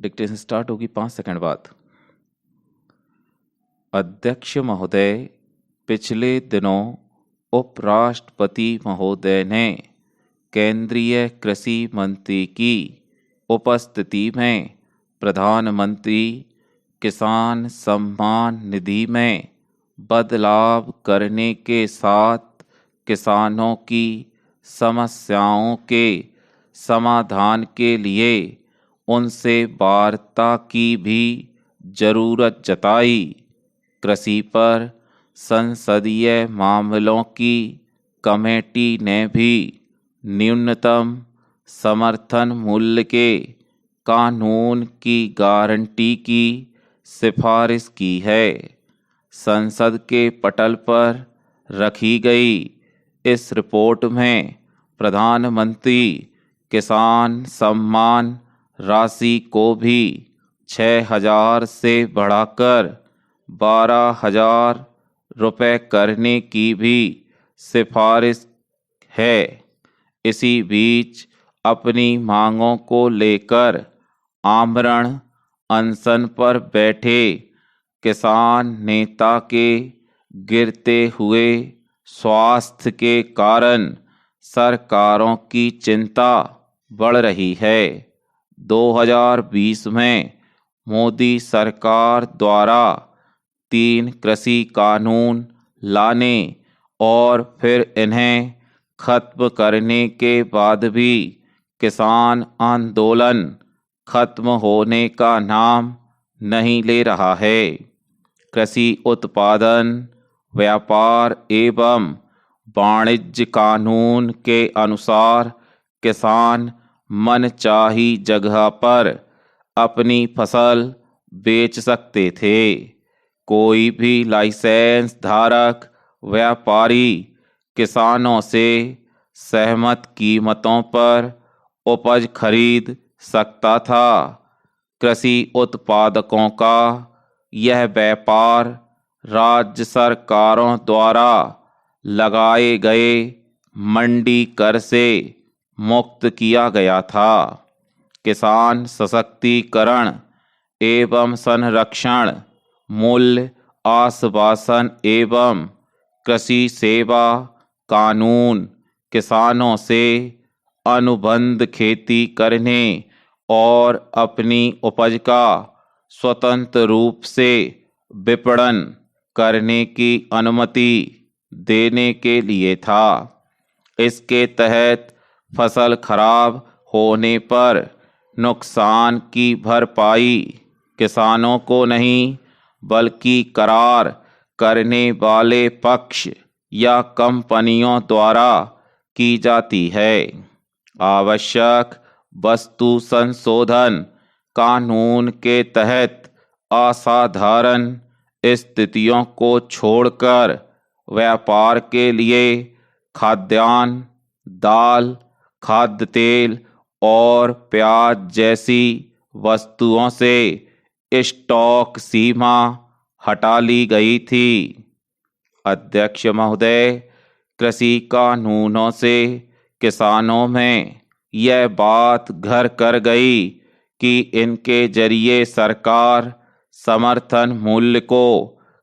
Dictation start होगी 5 second बाद। अध्यक्ष महोदय, पिछले दिनों उपराष्ट्रपति महोदय ने केंद्रीय कृषि मंत्री की उपस्थिति में प्रधानमंत्री किसान सम्मान निधि में बदलाव करने के साथ किसानों की समस्याओं के समाधान के लिए उनसे वार्ता की भी जरूरत जताई। कृषि पर संसदीय मामलों की कमेटी ने भी न्यूनतम समर्थन मूल्य के कानून की गारंटी की सिफारिश की है। संसद के पटल पर रखी गई इस रिपोर्ट में प्रधानमंत्री किसान सम्मान राशि को भी 6,000 से बढ़ाकर 12,000 रुपये करने की भी सिफारिश है। इसी बीच अपनी मांगों को लेकर आमरण अनशन पर बैठे किसान नेता के गिरते हुए स्वास्थ्य के कारण सरकारों की चिंता बढ़ रही है। 2020 में मोदी सरकार द्वारा 3 कृषि कानून लाने और फिर इन्हें खत्म करने के बाद भी किसान आंदोलन खत्म होने का नाम नहीं ले रहा है। कृषि उत्पादन व्यापार एवं वाणिज्य कानून के अनुसार किसान मनचाही जगह पर अपनी फसल बेच सकते थे। कोई भी लाइसेंस धारक व्यापारी किसानों से सहमत कीमतों पर उपज खरीद सकता था। कृषि उत्पादकों का यह व्यापार राज्य सरकारों द्वारा लगाए गए मंडी कर से मुक्त किया गया था। किसान सशक्तिकरण एवं संरक्षण मूल्य आश्वासन एवं कृषि सेवा कानून किसानों से अनुबंध खेती करने और अपनी उपज का स्वतंत्र रूप से विपणन करने की अनुमति देने के लिए था। इसके तहत फसल खराब होने पर नुकसान की भरपाई किसानों को नहीं बल्कि करार करने वाले पक्ष या कंपनियों द्वारा की जाती है। आवश्यक वस्तु संशोधन कानून के तहत असाधारण स्थितियों को छोड़कर व्यापार के लिए खाद्यान्न, दाल, खाद्य तेल और प्याज जैसी वस्तुओं से स्टॉक सीमा हटा ली गई थी। अध्यक्ष महोदय, कृषि कानूनों से किसानों में यह बात घर कर गई कि इनके जरिए सरकार समर्थन मूल्य को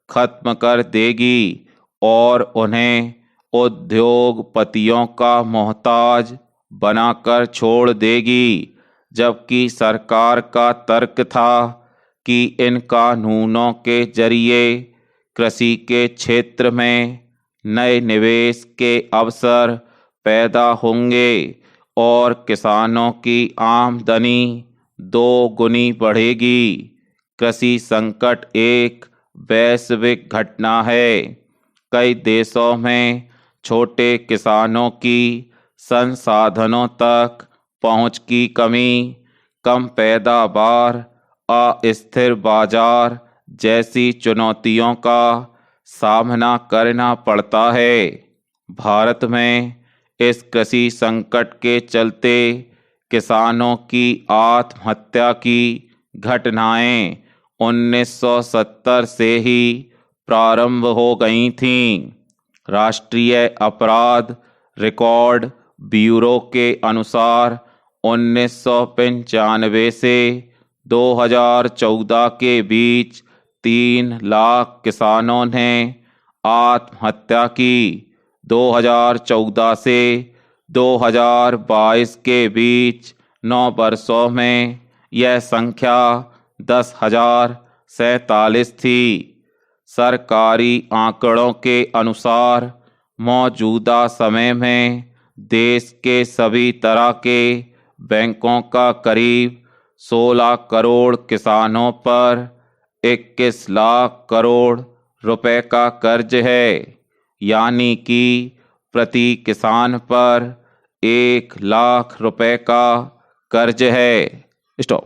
खत्म कर देगी और उन्हें उद्योगपतियों का मोहताज बनाकर छोड़ देगी। जबकि सरकार का तर्क था कि इन कानूनों के जरिए कृषि के क्षेत्र में नए निवेश के अवसर पैदा होंगे और किसानों की आमदनी 2 गुनी बढ़ेगी। कृषि संकट एक वैश्विक घटना है। कई देशों में छोटे किसानों की संसाधनों तक पहुंच की कमी, कम पैदावार, अस्थिर बाजार जैसी चुनौतियों का सामना करना पड़ता है। भारत में इस कृषि संकट के चलते किसानों की आत्महत्या की घटनाएं 1970 से ही प्रारंभ हो गई थीं। राष्ट्रीय अपराध रिकॉर्ड ब्यूरो के अनुसार 1995 से 2014 के बीच 3 लाख किसानों ने आत्महत्या की। 2014 से 2022 के बीच 9 वर्षों में यह संख्या 10,047 थी। सरकारी आंकड़ों के अनुसार मौजूदा समय में देश के सभी तरह के बैंकों का करीब 16 करोड़ किसानों पर 21 लाख करोड़ रुपए का कर्ज है, यानी कि प्रति किसान पर 1 लाख रुपए का कर्ज है। स्टॉप।